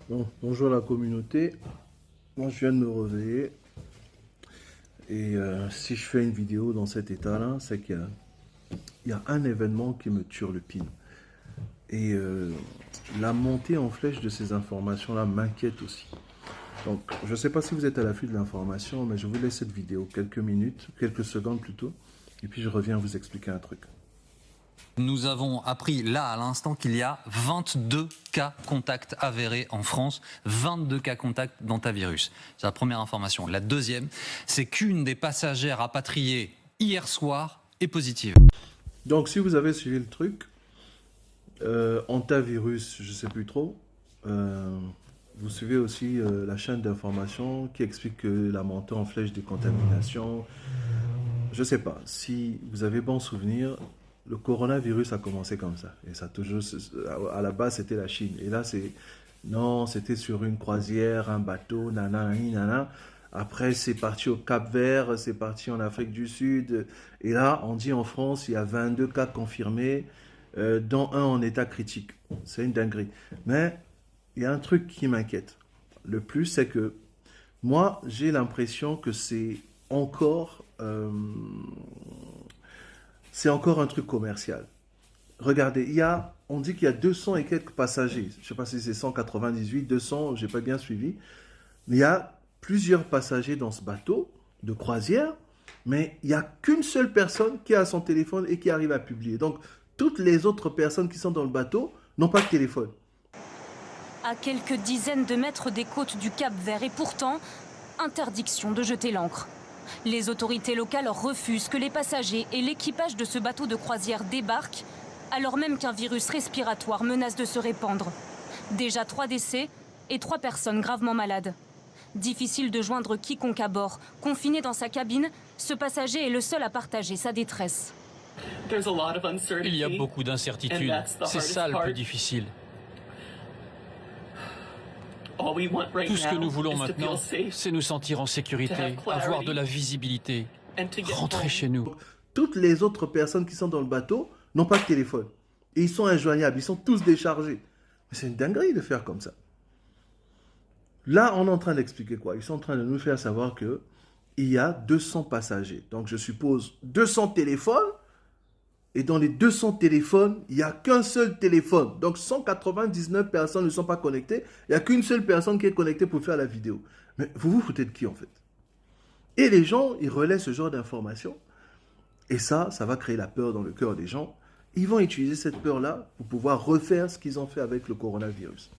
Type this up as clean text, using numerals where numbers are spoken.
Bon, bonjour la communauté. Moi, je viens de me réveiller. Et si je fais une vidéo dans cet état-là, c'est qu'il y a un événement qui me turlupine. Et la montée en flèche de ces informations-là m'inquiète aussi. Donc, je ne sais pas si vous êtes à l'affût de l'information, mais je vous laisse cette vidéo quelques minutes, quelques secondes plutôt. Et puis, je reviens vous expliquer un truc. Nous avons appris là à l'instant qu'il y a 22 cas contacts avérés en France, 22 cas contacts d'hantavirus. C'est la première information. La deuxième, c'est qu'une des passagères rapatriées hier soir est positive. Donc, si vous avez suivi le truc, hantavirus, je ne sais plus trop. Vous suivez aussi la chaîne d'information qui explique que la montée en flèche des contaminations. Je ne sais pas, si vous avez bon souvenir, le coronavirus a commencé comme ça. Et ça toujours, à la base, c'était la Chine. Et là, non, c'était sur une croisière, un bateau, nanana. Après, c'est parti au Cap-Vert, c'est parti en Afrique du Sud. Et là, on dit en France, il y a 22 cas confirmés, dont un en état critique. C'est une dinguerie. Mais il y a un truc qui m'inquiète. Le plus, c'est que moi, j'ai l'impression que encore, c'est encore un truc commercial. Regardez, on dit qu'il y a 200 et quelques passagers. Je ne sais pas si c'est 198, 200, je n'ai pas bien suivi. Mais il y a plusieurs passagers dans ce bateau de croisière, mais il n'y a qu'une seule personne qui a son téléphone et qui arrive à publier. Donc, toutes les autres personnes qui sont dans le bateau n'ont pas de téléphone. À quelques dizaines de mètres des côtes du Cap-Vert et pourtant, interdiction de jeter l'ancre. Les autorités locales refusent que les passagers et l'équipage de ce bateau de croisière débarquent, alors même qu'un virus respiratoire menace de se répandre. Déjà 3 décès et 3 personnes gravement malades. Difficile de joindre quiconque à bord. Confiné dans sa cabine, ce passager est le seul à partager sa détresse. Il y a beaucoup d'incertitudes. C'est ça le plus difficile. Tout ce que nous voulons maintenant, c'est nous sentir en sécurité, avoir de la visibilité, rentrer chez nous. Toutes les autres personnes qui sont dans le bateau n'ont pas de téléphone. Et ils sont injoignables, ils sont tous déchargés. Mais c'est une dinguerie de faire comme ça. Là, on est en train d'expliquer quoi? Ils sont en train de nous faire savoir qu'il y a 200 passagers. Donc, je suppose 200 téléphones. Et dans les 200 téléphones, il n'y a qu'un seul téléphone. Donc, 199 personnes ne sont pas connectées. Il n'y a qu'une seule personne qui est connectée pour faire la vidéo. Mais vous vous foutez de qui, en fait? Et les gens, ils relaient ce genre d'informations. Et ça va créer la peur dans le cœur des gens. Ils vont utiliser cette peur-là pour pouvoir refaire ce qu'ils ont fait avec le coronavirus.